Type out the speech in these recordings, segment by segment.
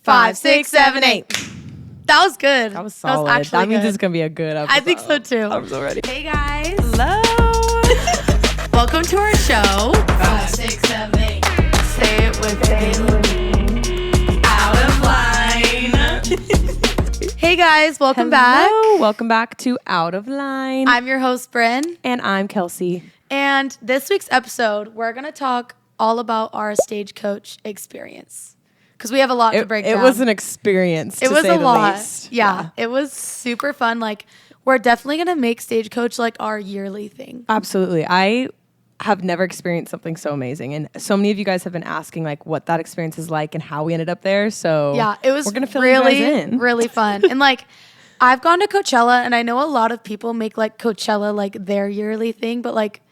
5, 6, 7, 8. That was good. That was solid. That means good. it's going to be a good episode. I think so too. I'm so ready. Hey guys. Hello. Welcome to our show. 5, 6, 7, 8. Say it with me. Out of line. Hey guys, welcome back. Welcome back to Out of Line. I'm your host, Brynn. And I'm Kelsey. And this week's episode, we're going to talk all about our Stagecoach experience. Because we have a lot to break down. It was an experience, It to was say a the lot. least. Yeah, it was super fun. Like, we're definitely going to make Stagecoach like our yearly thing. Absolutely. I have never experienced something so amazing. And so many of you guys have been asking like what that experience is like and how we ended up there. So yeah, it was we're gonna fill really, you guys in. really fun. And like, I've gone to Coachella and I know a lot of people make like Coachella like their yearly thing, but like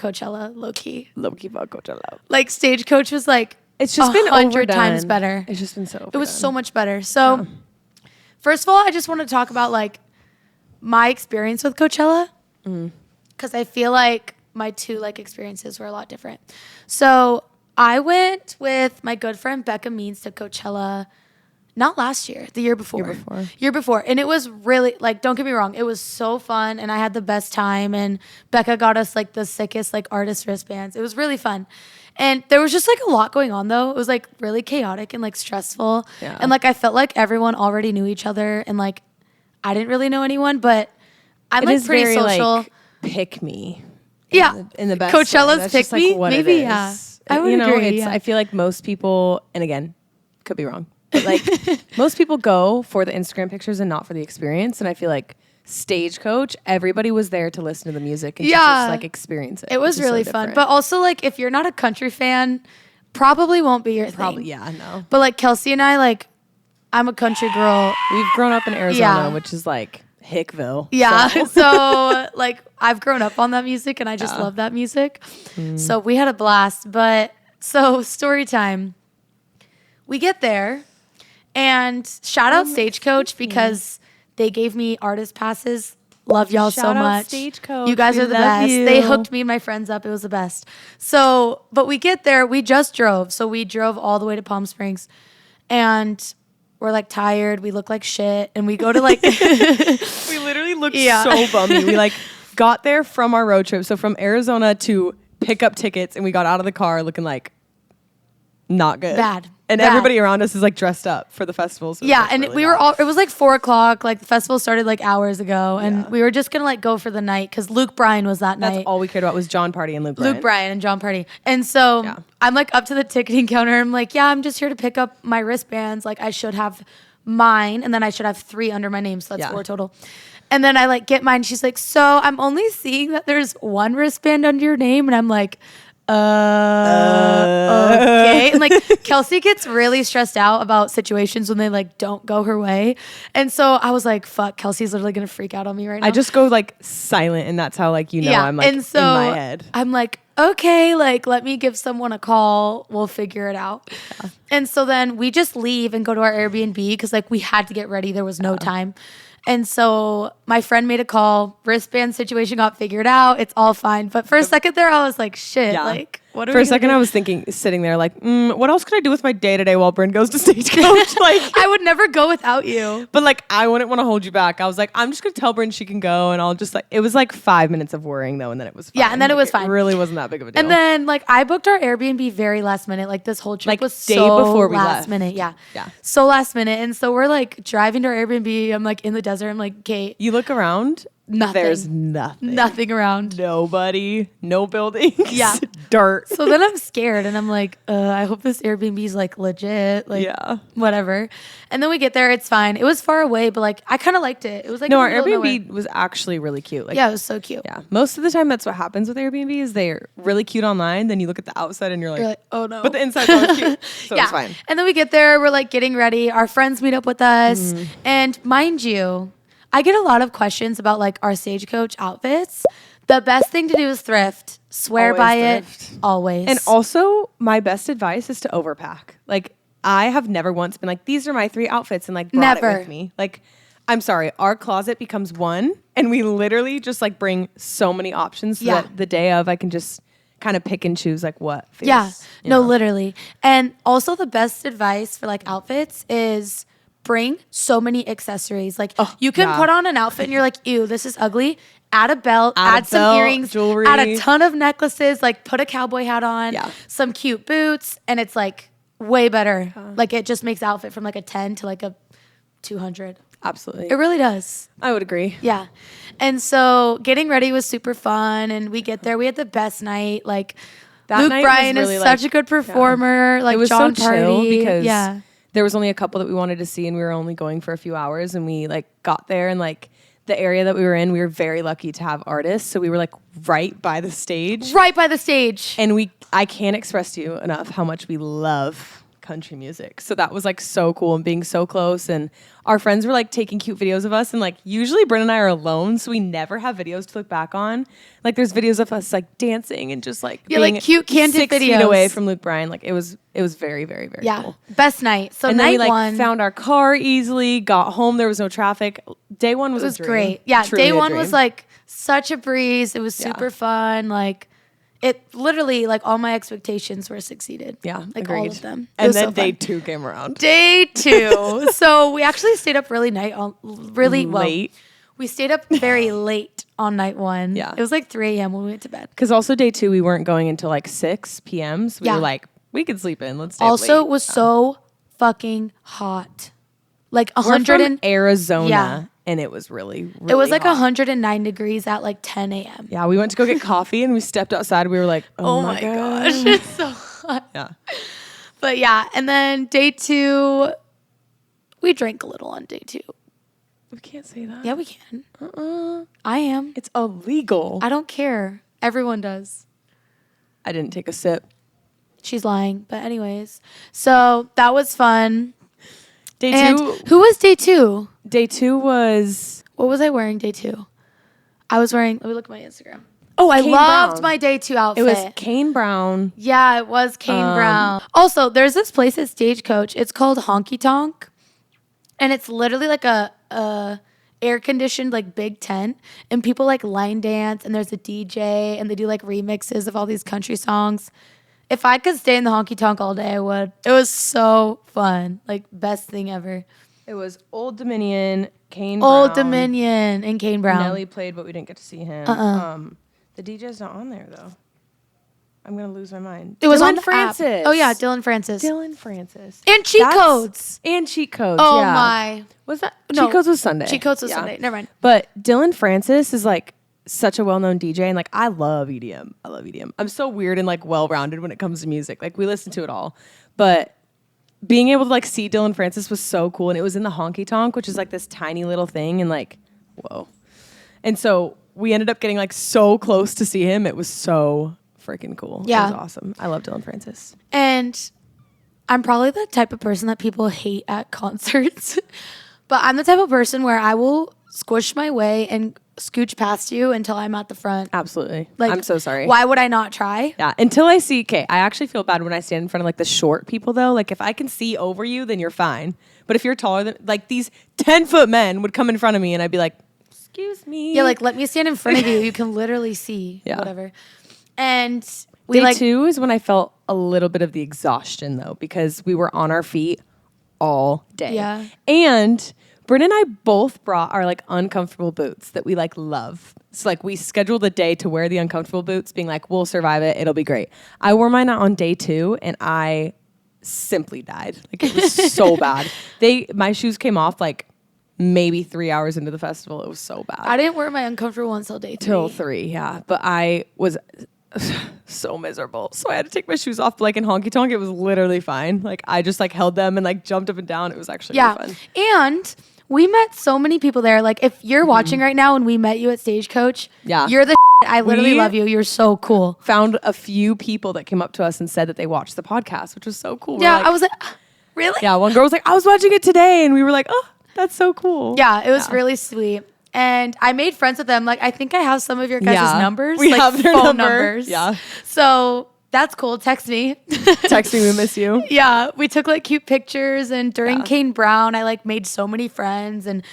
Coachella, low key. Low key about Coachella. Like Stagecoach was like It's just been 100 overdone. times better. It's just been so overdone. It was so much better. So first of all, I just want to talk about like my experience with Coachella. Because I feel like my two like experiences were a lot different. So I went with my good friend Becca Means to Coachella, not last year, the year before. Year before. And it was really, like, don't get me wrong, it was so fun and I had the best time. And Becca got us like the sickest like artist wristbands. It was really fun. And there was just like a lot going on though. It was like really chaotic and like stressful. Yeah. And like I felt like everyone already knew each other and like I didn't really know anyone, but I'm It like is pretty very, social. Like, pick me. Yeah. In the best Coachella's way. That's pick just, like, me? what Maybe, it is. yeah. I would agree, It's, yeah. I feel like most people, and again, could be wrong, but like most people go for the Instagram pictures and not for the experience. And I feel like Stagecoach, everybody was there to listen to the music and to just like experience it. It was which is so really fun. different. But also like if you're not a country fan, probably won't be your Probably, thing. yeah, no. But like Kelsey and I, like I'm a country girl. We've grown up in Arizona, Yeah. which is like Hickville. Yeah. So. So like I've grown up on that music and I just love that music. So we had a blast. But so story time. We get there and shout out Stagecoach because they gave me artist passes. Love y'all so Shout out much. Stagecoach. You guys We are the love best. you. They hooked me and my friends up. It was the best. So, but we get there. We just drove. So we drove all the way to Palm Springs and we're like tired. We look like shit. And we go to like, We literally looked so bummy. We like got there from our road trip. So from Arizona to pick up tickets and we got out of the car looking like not good. Bad. And Bad. everybody around us is like dressed up for the festival. So yeah. it's, like, And really we were not. all, it was like 4:00. Like the festival started like hours ago. And Yeah. we were just going to like go for the night because Luke Bryan was that That's night. all we cared about was Jon Pardi and Luke Bryan. Luke Bryan and Jon Pardi. And so Yeah. I'm like up to the ticketing counter. I'm like, yeah, I'm just here to pick up my wristbands. Like I should have mine and then I should have 3 under my name. So that's 4 total. And then I like get mine. She's like, so I'm only seeing that there's 1 wristband under your name. And I'm like, okay. And like Kelsey gets really stressed out about situations when they like don't go her way. And so I was like, fuck, Kelsey's literally going to freak out on me right now. I just go like silent and that's how like I'm like and so in my head. I'm like, okay, like let me give someone a call. We'll figure it out. Yeah. And so then we just leave and go to our Airbnb because like we had to get ready. There was no time. And so my friend made a call. Wristband situation got figured out. It's all fine. But for a second there, I was like, shit, like what are we For a gonna second, do? I was thinking, sitting there like, what else could I do with my day to day while Brynn goes to Stagecoach? Like, I would never go without you. but like, I wouldn't want to hold you back. I was like, I'm just gonna tell Brynn she can go, and I'll just like. It was like 5 minutes of worrying though, and then it was fine. Yeah, and then it was fine. It really wasn't that big of a deal. And then like I booked our Airbnb very last minute. Like this whole trip Like, was day so before we last left. minute. Yeah. Yeah. So last minute. And so we're like driving to our Airbnb. I'm like in the desert. I'm like, Kate, you look around. nothing. There's nothing. Nothing around. Nobody. No buildings. Yeah. Dirt. So then I'm scared and I'm like, I hope this Airbnb is like legit. Like Yeah. whatever. And then we get there. It's fine. It was far away, but like I kind of liked it. It was like No, in our the middle of Airbnb nowhere. was actually really cute. Like, Yeah, it was so cute. yeah. Most of the time, that's what happens with Airbnb is they're really cute online. Then you look at the outside and you're You're like, oh no. but the inside's always cute. So yeah. it's fine. And then we get there. We're like getting ready. Our friends meet up with us. Mm-hmm. And mind you, I get a lot of questions about like our Stagecoach outfits. The best thing to do is thrift. Swear Always by thrift. it. Always. And also, my best advice is to overpack. Like, I have never once been like, these are my 3 outfits and like brought it Never. with me. Like, I'm sorry, our closet becomes one and we literally just like bring so many options so Yeah. that the day of I can just kind of pick and choose like what feels, Yeah. No, know. literally. And also the best advice for like outfits is bring so many accessories. Like you can put on an outfit and you're like, ew, this is ugly. Add a belt, add some earrings, jewelry, add a ton of necklaces, like put a cowboy hat on, some cute boots, and it's like way better. Like it just makes outfit from like a 10 to like a 200. Absolutely. It really does. I would agree. Yeah. And so getting ready was super fun, and we get there. We had the best night. Like that Luke night Bryan was really is such a good performer. Like it was Jon so chill Pardi. because there was only a couple that we wanted to see, and we were only going for a few hours, and we like got there, and like the area that we were in, we were very lucky to have artists. So we were like right by the stage. Right by the stage. And I can't express to you enough how much we love country music. So that was like so cool and being so close. And our friends were like taking cute videos of us. And like usually Brynn and I are alone, so we never have videos to look back on. Like there's videos of us like dancing and just like being like cute candid 6 videos feet away from Luke Bryan. Like it was very, very, very cool. Best night. So and night then we like one found our car easily, got home, there was no traffic. Day one was great. Yeah, day one was like such a breeze. It was super fun. Like it literally, like all my expectations were succeeded. Yeah, like agreed. all of them. And then day two came around. Day two. So we actually stayed up really late. Well, we stayed up very late on night one. Yeah, it was like 3 a.m. when we went to bed. Because also day two we weren't going until like 6 p.m. So we were like, we could sleep in. Let's stay up late. Also, it was so fucking hot. Like 100 in Arizona. And it was really it was like hot. 109 degrees at like 10 a.m. Yeah, we went to go get coffee and we stepped outside. We were like, oh my gosh, it's so hot. Yeah. But yeah, and then day two, we drank a little on day two. We can't say that. Yeah, we can. I am. It's illegal. I don't care. Everyone does. I didn't take a sip. She's lying. But anyways, so that was fun. Day and two. Who was day two? Day two was... What was I wearing day two? I was wearing... Let me look at my Instagram. Oh, I loved my day two outfit. It was Kane Brown. Yeah, it was Kane Brown. Also, there's this place at Stagecoach. It's called Honky Tonk. And it's literally like a air-conditioned like big tent. And people like line dance. And there's a DJ. And they do like remixes of all these country songs. If I could stay in the Honky Tonk all day, I would. It was so fun. Like, best thing ever. It was Old Dominion, Kane Brown. Old Dominion and Kane Brown. Nelly played, but we didn't get to see him. The DJ's not on there, though. I'm going to lose my mind. It was on Dylan Francis. App. Oh, yeah, Dylan Francis. Dylan Francis. And Cheat Codes. And Cheat Codes, Oh, yeah. my. Was that? No. Cheat Codes was Sunday. Cheat Codes was Sunday. Never mind. But Dylan Francis is like such a well-known DJ, and like I love EDM. I'm so weird and like well-rounded when it comes to music. Like we listen to it all. But being able to like see Dylan Francis was so cool, and it was in the Honky Tonk, which is like this tiny little thing, and like whoa. And so we ended up getting like so close to see him. It was so freaking cool. Yeah. It was awesome. I love Dylan Francis. And I'm probably the type of person that people hate at concerts. But I'm the type of person where I will squish my way and scooch past you until I'm at the front. Absolutely. Like, I'm so sorry. Why would I not try? Yeah, until I see, I actually feel bad when I stand in front of like the short people though. Like if I can see over you, then you're fine. But if you're taller than, like these 10-foot men would come in front of me and I'd be like, excuse me. Yeah, like let me stand in front of you. You can literally see whatever. And Day two is when I felt a little bit of the exhaustion though, because we were on our feet all day. Yeah. And Brynn and I both brought our like uncomfortable boots that we like love. So like we scheduled a day to wear the uncomfortable boots, being like, we'll survive it. It'll be great. I wore mine on day two and I simply died. Like it was so bad. My shoes came off like maybe 3 hours into the festival. It was so bad. I didn't wear my uncomfortable ones till day 3. Till 3, yeah. But I was so miserable. So I had to take my shoes off. But like in Honky Tonk, it was literally fine. Like I just like held them and like jumped up and down. It was actually really fun. And we met so many people there. Like if you're watching right now and we met you at Stagecoach, you're the I literally love you. You're so cool. Found a few people that came up to us and said that they watched the podcast, which was so cool. Yeah, I was like, really? Yeah, one girl was like, I was watching it today. And we were like, oh, that's so cool. Yeah, it was really sweet. And I made friends with them. Like, I think I have some of your guys' numbers. We like have their phone numbers. Yeah. So that's cool. Text me. Text me. We miss you. Yeah. We took like cute pictures. And during Kane Brown, I like made so many friends. And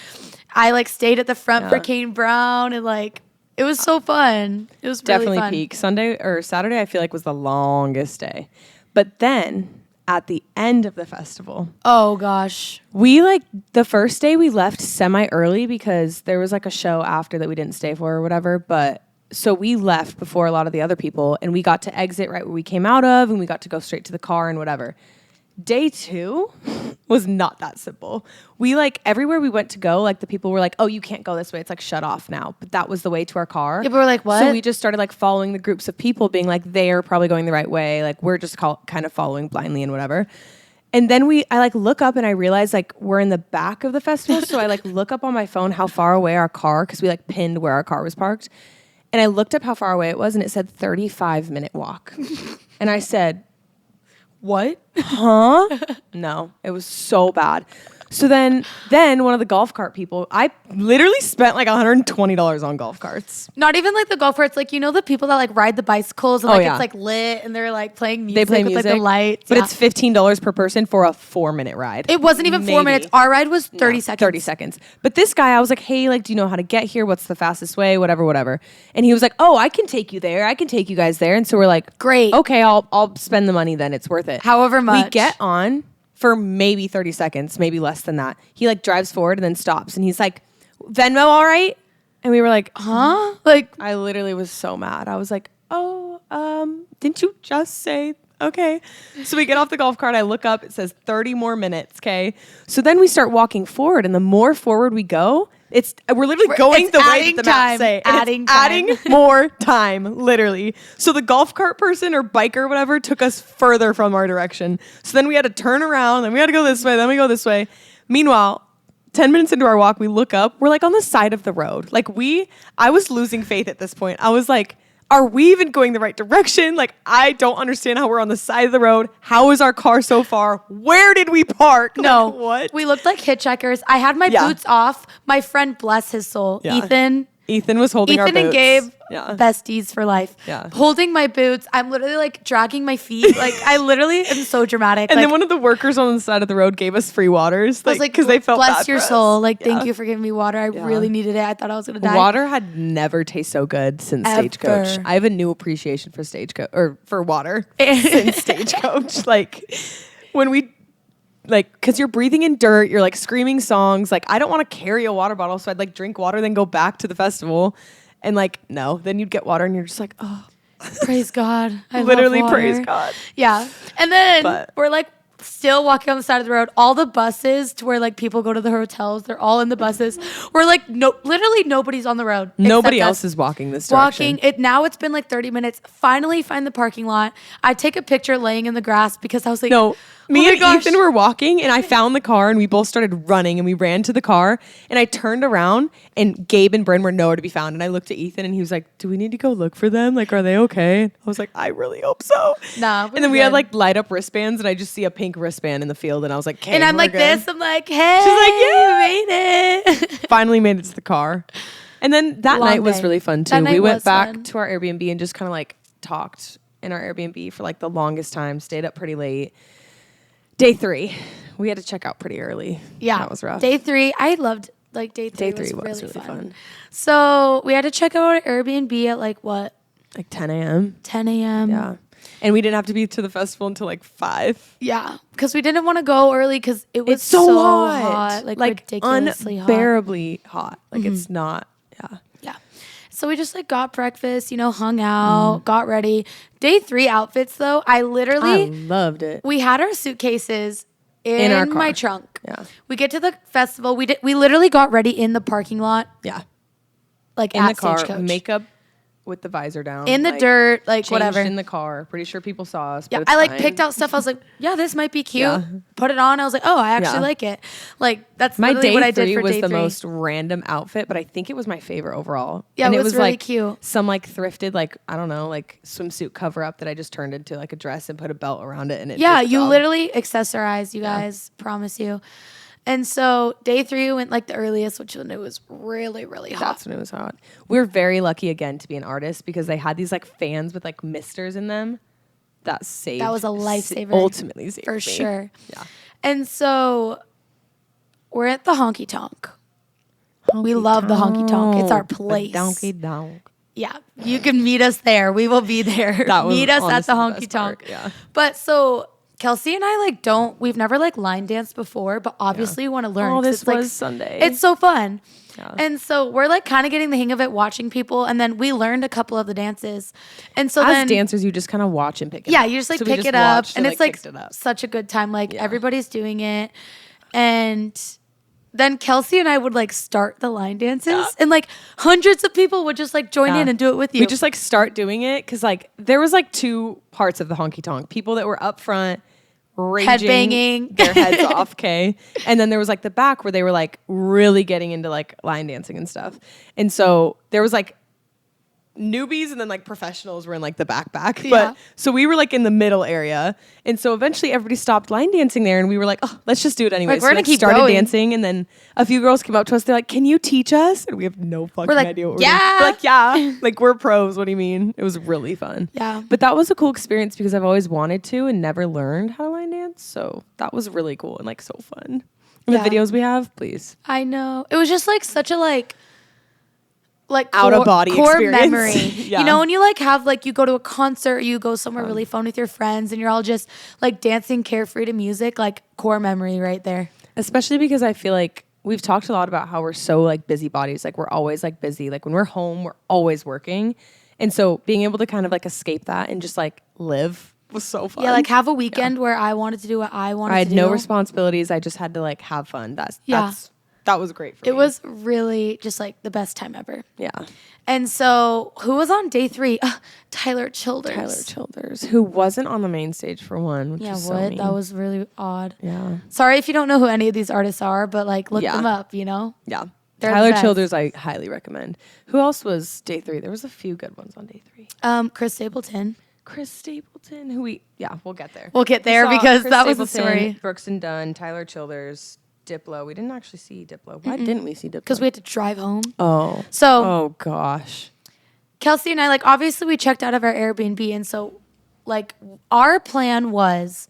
I like stayed at the front for Kane Brown. And like, It was so fun. It was really Definitely fun. peak. Sunday or Saturday, I feel like was the longest day. But then at the end of the festival, oh gosh, we like the first day we left semi early because there was like a show after that we didn't stay for or whatever. But so we left before a lot of the other people and we got to exit right where we came out of and we got to go straight to the car and whatever. Day 2 was not that simple. We like everywhere we went to go, like the people were like, oh, you can't go this way. It's like shut off now. But that was the way to our car. People were like, what? So we just started like following the groups of people being like, they're probably going the right way. Like we're just kind of following blindly and whatever. And then I like look up and I realize like we're in the back of the festival. So I like look up on my phone how far away our car, because we like pinned where our car was parked. And I looked up how far away it was and it said 35-minute walk. And I said, what? Huh? No, it was so bad. So then one of the golf cart people, I literally spent like $120 on golf carts. Not even like the golf carts, like, you know, the people that like ride the bicycles and it's like lit and they're like playing music with like the lights. But it's $15 per person for a 4-minute ride. It wasn't even 4 minutes. Our ride was 30 seconds. 30 seconds. But this guy, I was like, hey, like, do you know how to get here? What's the fastest way? Whatever. And he was like, oh, I can take you there. I can take you guys there. And so we're like, great. Okay, I'll spend the money then. It's worth it. However much. We get on for maybe 30 seconds, maybe less than that. He like drives forward and then stops and he's like, Venmo, all right? And we were like, huh? Like, I literally was so mad. I was like, oh, didn't you just say, okay. So we get off the golf cart. I look up, it says 30 more minutes. Okay. So then we start walking forward and the more forward we go, we're literally going the way that the maps say. Adding more time, literally. So the golf cart person or biker or whatever took us further from our direction. So then we had to turn around, then we had to go this way, then we go this way. Meanwhile, 10 minutes into our walk, we look up, we're like on the side of the road. Like I was losing faith at this point. I was like, are we even going the right direction? Like, I don't understand how we're on the side of the road. How is our car so far? Where did we park? No. Like, what? We looked like hitchhikers. I had my boots off. My friend, bless his soul, Ethan was holding our boots. Ethan and Gabe, besties for life. Yeah. Holding my boots. I'm literally like dragging my feet. Like I literally am so dramatic. And then one of the workers on the side of the road gave us free waters. Like, because they felt bless bad your soul. Like, thank you for giving me water. I really needed it. I thought I was going to die. Water had never tasted so good since Stagecoach. I have a new appreciation for Stagecoach, or for water since Stagecoach. Like when we... Like, because you're breathing in dirt, you're like screaming songs. Like, I don't want to carry a water bottle, so I'd like drink water, then go back to the festival. And like, no, then you'd get water and you're just like, oh. Praise God. I literally love water. praise God. Yeah. And then we're like still walking on the side of the road. All the buses to where like people go to the hotels, they're all in the buses. We're like, literally nobody's on the road. Nobody else is walking this direction. Now it's been like 30 minutes. Finally find the parking lot. I take a picture laying in the grass because I was like, no. Me and Ethan were walking and I found the car and we both started running and we ran to the car and I turned around and Gabe and Brynn were nowhere to be found. And I looked at Ethan and he was like, do we need to go look for them? Like, are they okay? I was like, I really hope so. Nah. And then we had like light up wristbands and I just see a pink wristband in the field and I was like, okay. And I'm like good. this. I'm like, hey. She's like, yeah, made it. Finally made it to the car. And then that night was really fun too. We went back to our Airbnb and just kind of like talked in our Airbnb for like the longest time, stayed up pretty late. Day 3, we had to check out pretty early. Yeah. That was rough. Day 3, I loved, like, day 3 was really fun. So we had to check out our Airbnb at, like, what? Like 10 a.m. 10 a.m. Yeah. And we didn't have to be to the festival until, like, 5. Yeah. Because we didn't want to go early because it was so hot. Like ridiculously unbearably hot. Like, it's not, Yeah. So we just like got breakfast, hung out, got ready. Day 3 outfits though, I loved it. We had our suitcases in our car. my trunk. Yeah. We get to the festival. We literally got ready in the parking lot. Yeah. Like in at the car, Stagecoach. makeup with the visor down. In the dirt, like changed whatever. In the car. Pretty sure people saw us. Yeah, but I like fine. picked out stuff. I was like, yeah, this might be cute. Put it on. I was like, oh, I actually like it. Like that's my literally day what I did 3 for was day the 3. most random outfit, but I think it was my favorite overall. Yeah, and it was really like cute. Some like thrifted, like I don't know, like swimsuit cover up that I just turned into like a dress and put a belt around it, and it you literally accessorized. You guys, promise you. And so day 3 went like the earliest, which when it was really, really hot. That's when it was hot. We were very lucky again to be an artist because they had these like fans with like misters in them. That was a lifesaver. Ultimately saved for me. sure. Yeah. And so we're at the Honky Tonk. We love the Honky Tonk. It's our place. Donkey Donk. Yeah, you can meet us there. We will be there. Meet us at the Honky Tonk. Yeah. But so Kelsey and I we've never line danced before, but obviously we want to learn. Oh, this was Sunday. It's so fun. Yeah. And so we're kind of getting the hang of it, watching people, and then we learned a couple of the dances. And so as dancers, you just kind of watch and pick it up. Yeah, you just pick it up, and it's such a good time. Everybody's doing it, and then Kelsey and I would start the line dances, and hundreds of people would just join in and do it with you. We just start doing it because there was two parts of the Honky Tonk. People that were up front, raging, headbanging their heads off, okay? And then there was the back where they were really getting into line dancing and stuff. And so there was newbies and then professionals were in the back. Yeah. But so we were in the middle area. And so eventually everybody stopped line dancing there and we were oh, let's just do it anyway. We're so gonna keep started going. dancing and then a few girls came up to us. They're can you teach us? And we have no fucking idea what we're doing. We're we're pros. What do you mean? It was really fun. Yeah. But that was a cool experience because I've always wanted to and never learned how to line dance. So that was really cool and so fun. And the videos we have, please. I know. It was just such a out of body core experience. memory. Yeah. You know, when you have you go to a concert, you go somewhere really fun with your friends and you're all just dancing carefree to music, core memory right there. Especially because I feel we've talked a lot about how we're so busybodies. We're always busy. When we're home, we're always working. And so being able to kind of escape that and just live was so fun. Yeah, have a weekend where I wanted to do what I wanted to do. I had no responsibilities. I just had to have fun. That was great for me. It was really just the best time ever. Yeah. And so who was on day 3? Tyler Childers. Who wasn't on the main stage for one. Which is so mean. That was really odd. Yeah. Sorry if you don't know who any of these artists are, but look them up, you know? Yeah. They're Tyler Childers, I highly recommend. Who else was day 3? There was a few good ones on day 3. Chris Stapleton, who we'll get there. We'll get there because Chris that was Stapleton, the story. Brooks and Dunn, Tyler Childers, Diplo. We didn't actually see Diplo. Why didn't we see Diplo? Because we had to drive home. Oh. So. Oh, gosh. Kelsey and I, obviously we checked out of our Airbnb. And so, our plan was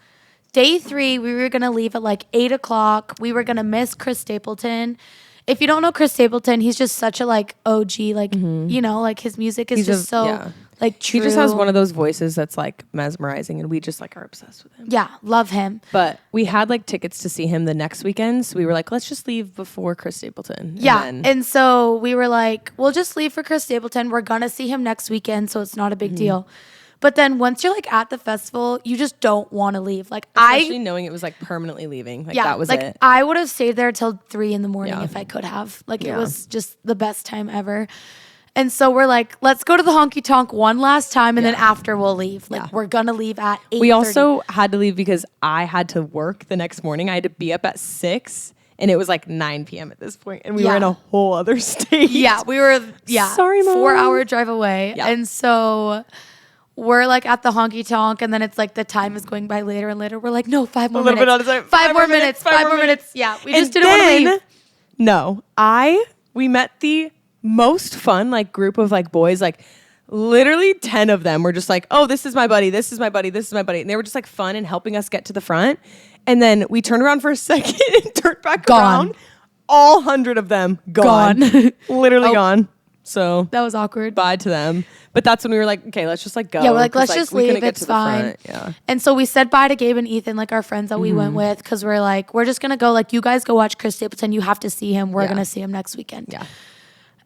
day 3, we were going to leave at 8 o'clock. We were going to miss Chris Stapleton. If you don't know Chris Stapleton, he's just such a OG, you know, his music is just so true. He just has one of those voices that's mesmerizing and we just are obsessed with him. Yeah, love him. But we had tickets to see him the next weekend, so we were let's just leave before Chris Stapleton. Yeah, and so we were we'll just leave for Chris Stapleton. We're gonna see him next weekend, so it's not a big deal. But then once you're at the festival, you just don't want to leave. Especially knowing it was permanently leaving. That was it. I would have stayed there till 3 a.m. if I could have. It was just the best time ever. And so we're let's go to the Honky Tonk one last time, and then after we'll leave. We're gonna leave at 8:30. We also had to leave because I had to work the next morning. I had to be up at 6. And it was 9 p.m. at this point, and we were in a whole other state. Yeah, we were. Yeah, sorry, Mom. 4-hour drive away, yeah. And so we're at the Honky Tonk, and then it's the time is going by later and later. We're no, 5 more minutes. A little bit on the time. 5 more minutes. 5 more minutes. Yeah, we just didn't want to leave. No, we met the most fun group of boys. Literally 10 of them were just oh, this is my buddy. This is my buddy. This is my buddy. And they were just fun and helping us get to the front. And then we turned around for a second and turned back around. All 100 of them gone. Literally gone. So that was awkward. Bye to them. But that's when we were okay, let's just go. Yeah, we're let's just leave. It's fine. Yeah. And so we said bye to Gabe and Ethan, our friends that we went with, because we're we're just gonna go. You guys go watch Chris Stapleton. You have to see him. We're gonna see him next weekend. Yeah.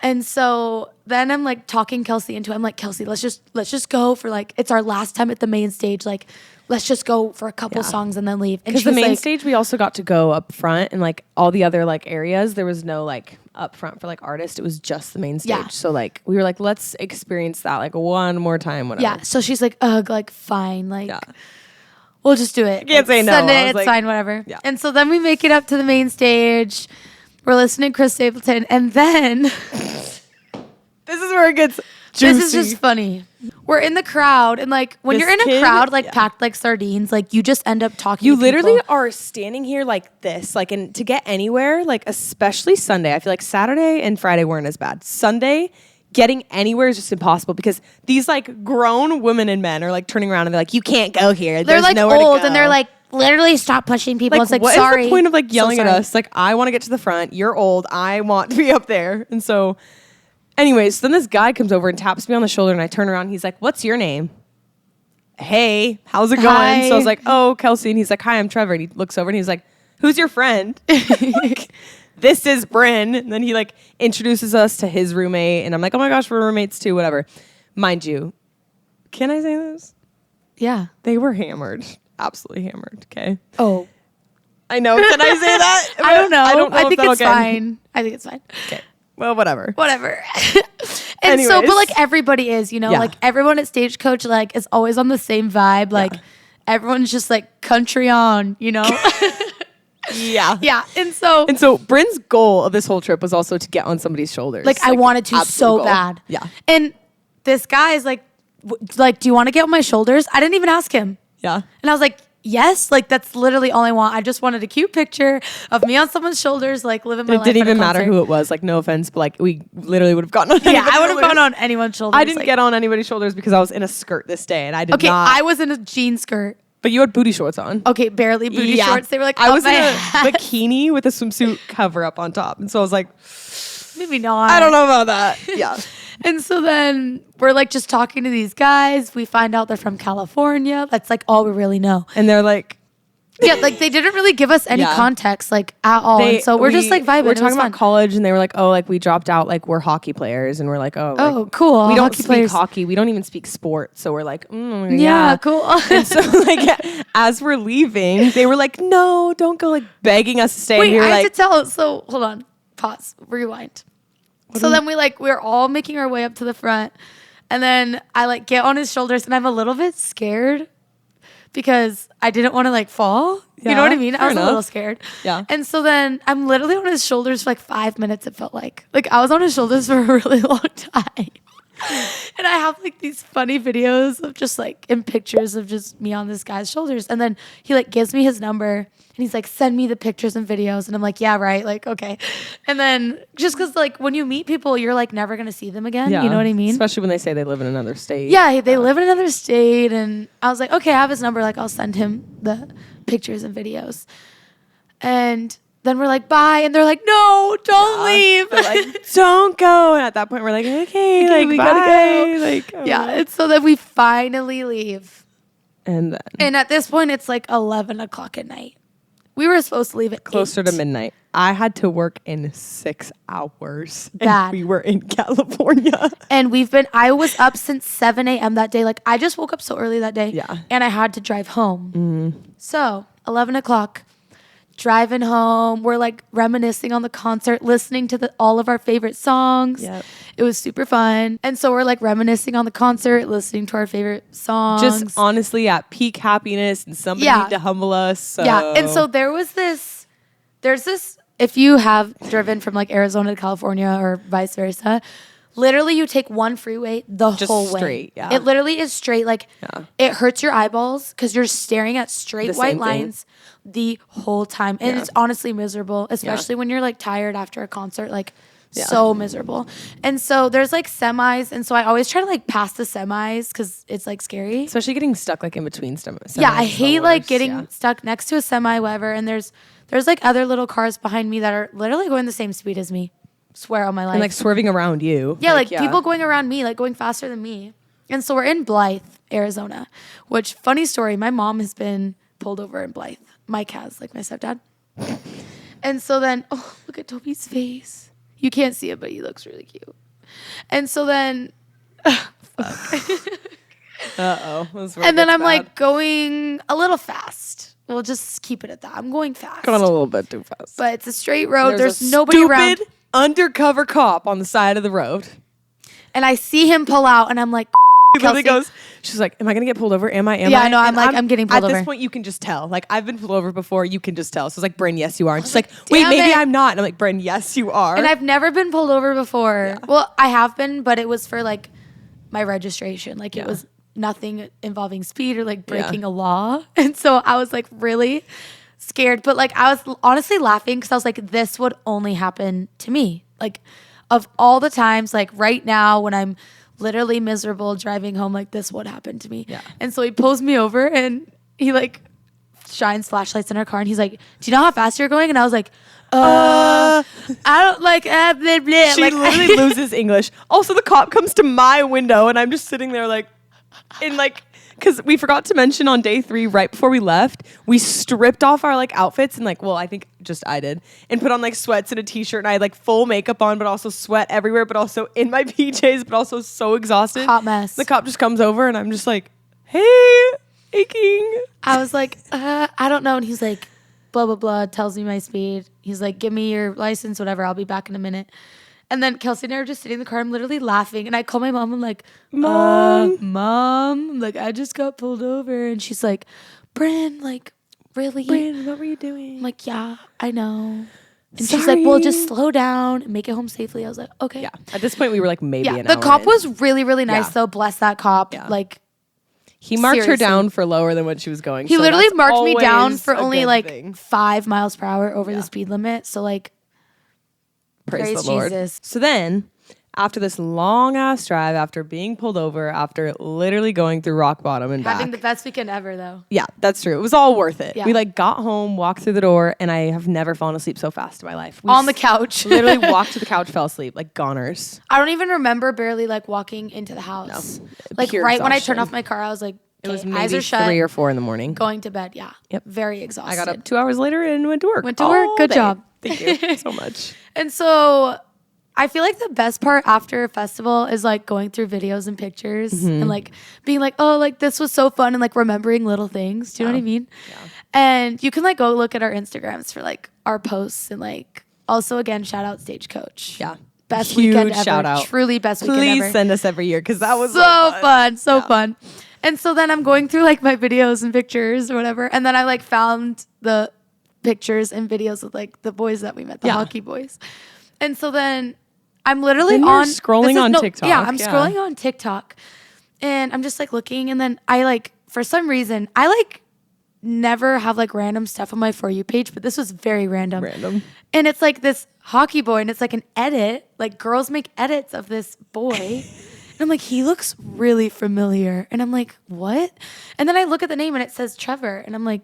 And so then I'm talking Kelsey into it. I'm Kelsey, let's just go for it's our last time at the main stage. Let's just go for a couple songs and then leave. Because the main stage, we also got to go up front and all the other areas. There was no up front for artists. It was just the main stage. Yeah. So we were let's experience that one more time. Whatever. Yeah. So she's ugh, fine. We'll just do it. I can't say no. Sunday, it's fine, whatever. Yeah. And so then we make it up to the main stage. We're listening to Chris Stapleton, and then this is where it gets juicy. This is just funny. We're in the crowd, and when you're in a crowd packed like sardines, you just end up talking. You to literally people. are standing here like this, and to get anywhere, especially Sunday. I feel Saturday and Friday weren't as bad. Sunday, getting anywhere is just impossible because these grown women and men are turning around and they're you can't go here. They're There's nowhere old, to go. and they're literally stop pushing people. It's what sorry. is the point of yelling so at us? I want to get to the front. You're old. I want to be up there. And so Anyways, then this guy comes over and taps me on the shoulder, and I turn around. He's like, "What's your name?" "Hey, how's it going?" Hi. So I was like, "Oh, Kelsey." And he's like, "Hi, I'm Trevor." And he looks over and he's like, "Who's your friend?" Like, "This is Brynn." And then he like introduces us to his roommate, and I'm like, "Oh my gosh, we're roommates too." Whatever. Mind you, can I say this? Yeah. They were hammered, absolutely hammered. Okay. Oh, I know. Can I say that? I don't know. I don't know. I think if it's that'll get- fine. I think it's fine. Okay. Well, whatever. Whatever. And so, Anyways. but like everybody is, you know, Yeah. like everyone at Stagecoach, like is always on the same vibe. Like everyone's just like country on, you know? Yeah. Yeah. And so Brynn's goal of this whole trip was also to get on somebody's shoulders. like I wanted to absolute so goal. bad. Yeah. And this guy is like, do you want to get on my shoulders? I didn't even ask him. Yeah. And I was like, yes, like that's literally all I want. I just wanted a cute picture of me on someone's shoulders, like living my It life. didn't at a even matter concert. who it was. Like, no offense, but like we literally would have gotten on. Yeah, I would have anybody's gone shoulders. on anyone's shoulders. I didn't like- get on anybody's shoulders because I was in a skirt this day, and I did Okay, not. I was in a jean skirt. But you had booty shorts on. Okay, barely booty Yeah. shorts. They were like, I up was my in a ass. bikini with a swimsuit cover up on top, and so I was like, Maybe not. I don't know about that. Yeah. And so then we're like just talking to these guys. We find out they're from California. That's like all we really know. And they're like, Yeah, like they didn't really give us any Yeah. context like at all. And so we're just like vibing. We're It was talking fun. about college, and they were like, "Oh, like we dropped out, like we're hockey players," and we're like, "Oh, Oh, like, cool. We don't Hockey speak players. hockey. We don't even speak sport." So we're like, Yeah, cool. And so like as we're leaving, they were like, "No, don't go," like begging us to stay. Wait, and we were I like, have to tell. So hold on, pause, rewind. So then we're all making our way up to the front, and then I like get on his shoulders, and I'm a little bit scared because I didn't want to like fall. You know what I mean? I fair was enough. a little scared. Yeah. And so then I'm literally on his shoulders for like 5 minutes. It felt like I was on his shoulders for a really long time. And I have like these funny videos of just like in pictures of just me on this guy's shoulders. And then he like gives me his number and he's like, send me the pictures and videos. And I'm like, yeah, right. Like, okay. And then just cause like when you meet people, you're like never going to see them again. yeah. You know what I mean? Especially when they say they live in another state. Yeah. They live in another state. And I was like, okay, I have his number. Like I'll send him the pictures and videos. And then we're like, bye. And they're like, no, don't leave. They're like, don't go. And at that point, we're like, okay, like we bye. gotta go. Like, Yeah. And so then we finally leave. And then And at this point, it's like 11 o'clock at night. We were supposed to leave at closer 8. to midnight. I had to work in 6 hours. Bad. And we were in California. And I was up since 7 a.m. that day. Like, I just woke up so early that day. Yeah. And I had to drive home. So, 11 o'clock, driving home. We're like reminiscing on the concert, listening to all of our favorite songs. Yep. It was super fun. And so we're like reminiscing on the concert, listening to our favorite songs. Just honestly at peak happiness, and somebody Yeah. need to humble us. So. Yeah. And so there's this, if you have driven from like Arizona to California or vice versa, literally you take one freeway the Just whole way. straight, yeah. It literally is straight. Like Yeah. it hurts your eyeballs because you're staring at straight The white same thing. lines the whole time. And Yeah. it's honestly miserable, especially when you're like tired after a concert, like Yeah. so miserable. And so there's like semis. And so I always try to like pass the semis because it's like scary. Especially getting stuck like in between semis. Yeah, I is the hate like worst, getting yeah. stuck next to a semi, whatever. And there's like other little cars behind me that are literally going the same speed as me. Swear on my life. And like swerving around you. yeah, like people going around me, like going faster than me. And so we're in Blythe, Arizona, which funny story, my mom has been pulled over in Blythe. Mike has, like my stepdad. And so then, oh, look at Toby's face. You can't see it, but he looks really cute. And so then, Uh-oh. and then I'm like going a little fast. We'll just keep it at that. I'm going fast. going a little bit too fast. But it's a straight road. There's a nobody stupid around. undercover cop on the side of the road. And I see him pull out, and I'm like, He literally Kelsey. goes, she's like, am I going to get pulled over? Am I? Yeah, I know. I'm And like, I'm getting pulled At over. this point, you can just tell. Like, I've been pulled over before. You can just tell. So it's like, Brynn, yes, you are. And she's like, wait, damn maybe it. I'm not. And I'm like, Brynn, yes, you are. and I've never been pulled over before. Well, I have been, but it was for like my registration. Like it was nothing involving speed or like breaking a law. And so I was like really scared. But like I was honestly laughing because I was like, this would only happen to me. Like of all the times, like right now when I'm literally miserable driving home, like this would happen to me. Yeah. And so he pulls me over and he like shines flashlights in our car, and he's like, "Do you know how fast you're going?" And I was like, I don't like blah, blah. She like, literally loses English. Also, the cop comes to my window, and I'm just sitting there like, in like, because we forgot to mention on day 3, right before we left, we stripped off our like outfits and like, well, I think just I did, and put on like sweats and a t-shirt, and I had like full makeup on, but also sweat everywhere, but also in my PJs, but also so exhausted. Hot mess. The cop just comes over, and I'm just like, hey, aching. I was like, I don't know. And he's like, blah, blah, blah, tells me my speed. He's like, give me your license, whatever. I'll be back in a minute. And then Kelsey and I are just sitting in the car. I'm literally laughing. And I call my mom. I'm like, Mom. I'm like, I just got pulled over. And she's like, Brynn, like, really? Brynn, what were you doing? I'm like, yeah, I know. And Sorry. she's like, well, just slow down and make it home safely. I was like, okay. Yeah. At this point, we were like maybe an The hour cop in. was really, really nice, Yeah. though. Bless that cop. Yeah. Like, He marked her seriously. down for lower than what she was going. He so literally that's marked me down always for a only good like thing. 5 miles per hour over the speed limit. So like, praise the Lord. Jesus. So then, after this long ass drive, after being pulled over, after literally going through rock bottom and Having back. the best weekend ever, though. Yeah, that's true. It was all worth it. Yeah. We like got home, walked through the door, and I have never fallen asleep so fast in my life. We On the couch. literally walked to the couch, fell asleep like goners. I don't even remember barely like walking into the house. No. Like Pure right when I exhaustion. turned off my car, I was like, It was okay, eyes maybe are shut. 3 or 4 in the morning. Going to bed. Yeah. Yep. Very exhausted. I got up 2 hours later and went to work. Went to work. all Good day. job. Thank you so much. And so I feel like the best part after a festival is like going through videos and pictures and like being like, oh, like this was so fun, and like remembering little things. Do you know what I mean? Yeah. And you can like go look at our Instagrams for like our posts, and like also again, shout out Stagecoach. Yeah. Best Huge weekend ever. shout out. Truly best weekend Please ever. send us every year because that was So fun. So fun. And so then I'm going through like my videos and pictures or whatever. And then I like found the pictures and videos with like the boys that we met, the Yeah. hockey boys. And so then I'm literally Then you're on scrolling on TikTok. Yeah, I'm Yeah. scrolling on TikTok. And I'm just like looking, and then I like for some reason I like never have like random stuff on my For You page, but this was very random. And it's like this hockey boy, and it's like an edit. Like girls make edits of this boy. And I'm like, he looks really familiar. And I'm like, what? And then I look at the name and it says Trevor. And I'm like,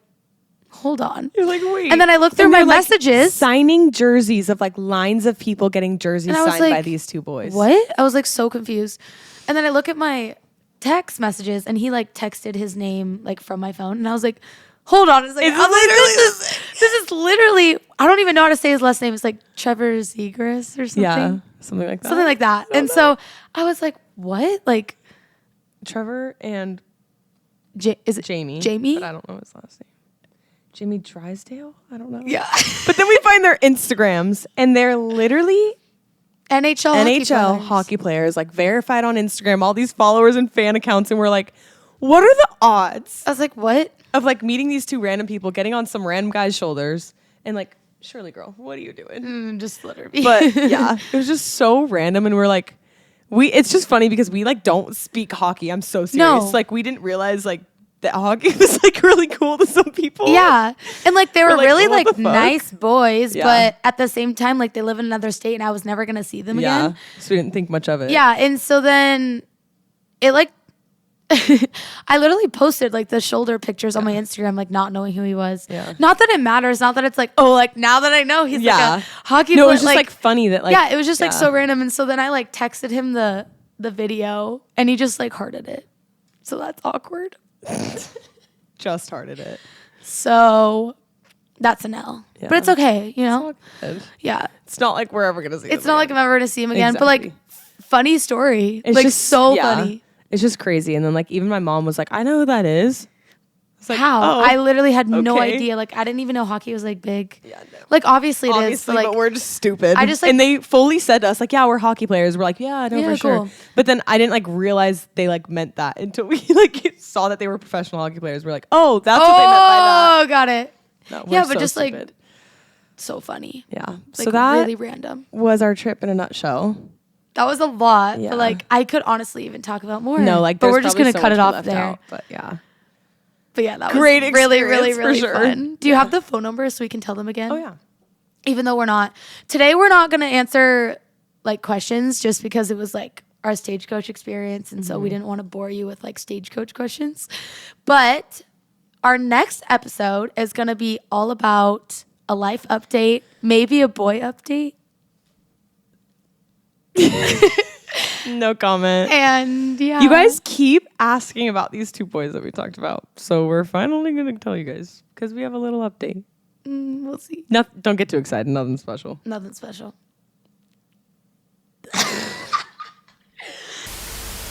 hold on. You're like, wait. And then I look through And my they're, like, messages. signing jerseys of like lines of people getting jerseys And I was signed by like, these 2 boys. What? I was like so confused. And then I look at my text messages, and he like texted his name like from my phone. And I was like, hold on. It's like, I'm like, this is literally, I don't even know how to say his last name. It's like Trevor Zegras or something. Yeah, something like that. Something like that. And so I was like, what? Like Trevor and is it Jamie. Jamie? But I don't know his last name. Jamie Drysdale? I don't know. Yeah. But then we find their Instagrams, and they're literally NHL hockey players, like verified on Instagram, all these followers and fan accounts, and we're like, what are the odds I was like, what? of like meeting these 2 random people, getting on some random guy's shoulders, and like, Shirley girl, what are you doing? Just literally. But yeah, it was just so random, and we're like, it's just funny because we like don't speak hockey. I'm so serious. No. Like we didn't realize like that hockey was like really cool to some people. Yeah. And like they were like, really what like the fuck? nice boys, Yeah. but at the same time, like they live in another state, and I was never gonna see them Yeah. again. So we didn't think much of it. Yeah. And so then it like I literally posted like the shoulder pictures on my Instagram, like not knowing who he was. Yeah. Not that it matters. Not that it's like, oh, like now that I know he's like a hockey No, it player. was just like funny that like yeah, it was just like so random. And so then I like texted him the video, and he just like hearted it. So that's awkward. just hearted it. So that's an L. Yeah. But it's okay, you know? Good. Yeah. It's not like we're ever gonna see. It's not like I'm ever gonna see him again. But like Exactly. funny story. It's like just so funny. It's just crazy. And then like even my mom was like, I know who that is. It's like, How? oh, I literally had no okay. idea. Like I didn't even know hockey was like big. Yeah, no. Like obviously it is. Obviously, But, like, but we're just stupid. I just, like- and they fully said to us like, yeah, we're hockey players. We're like, yeah, I know Yeah, for sure. cool. But then I didn't like realize they like meant that until we like saw that they were professional hockey players. We're like, oh, that's what they meant by that. Oh, got it. No, yeah, we're but so just stupid. like so funny. Yeah. Like So that really random. was our trip in a nutshell. That was a lot. Yeah. But like I could honestly even talk about more. No, like, but there's we're just probably gonna so cut much it we off left there. out, but yeah. But yeah, that Great was really, really, experience for really sure. fun. Do you have the phone number so we can tell them again? Oh yeah. Even though we're not today, we're not gonna answer like questions just because it was like our Stagecoach experience, and so we didn't want to bore you with like Stagecoach questions. But our next episode is going to be all about a life update, maybe a boy update. No comment. And yeah. You guys keep asking about these 2 boys that we talked about. So we're finally going to tell you guys because we have a little update. We'll see. Don't get too excited. Nothing special. Nothing special.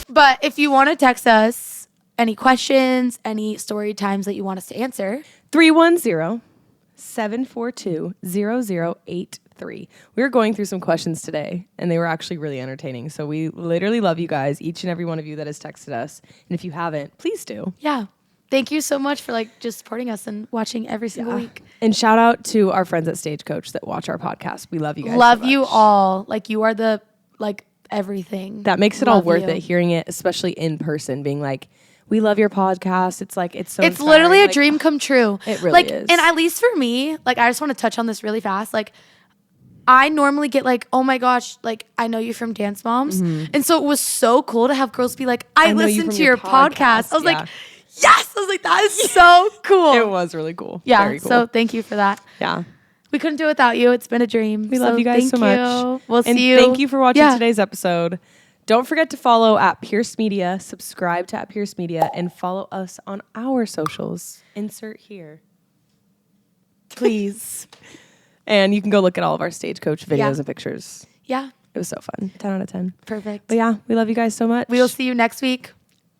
But if you want to text us any questions, any story times that you want us to answer, 310-742-0083. We were going through some questions today, and they were actually really entertaining. So we literally love you guys, each and every one of you that has texted us. And if you haven't, please do. Yeah. Thank you so much for like just supporting us and watching every single week. And shout out to our friends at Stagecoach that watch our podcast. We love you guys. Love so much. you all. Like you are the like everything. That makes it all worth it, hearing it, especially in person, being like, we love your podcast. It's like, it's so It's inspiring. literally a like, dream come true. It really is. And at least for me, like I just want to touch on this really fast. Like I normally get like, oh my gosh, like I know you from Dance Moms. And so it was so cool to have girls be like, I listened to your podcast. I was like, yes. I was like, that is so cool. It was really cool. Yeah. Very cool. So thank you for that. Yeah. We couldn't do it without you. It's been a dream. We love you guys so much. We'll see you. Thank you for watching today's episode. Don't forget to follow at Pierce Media, subscribe to at Pierce Media, and follow us on our socials. Insert here. Please. And you can go look at all of our Stagecoach videos and pictures. Yeah. It was so fun. 10 out of 10. Perfect. But yeah, we love you guys so much. We will see you next week.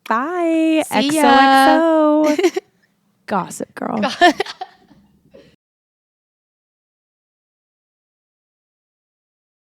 Bye. See ya. XOXO. Gossip girl.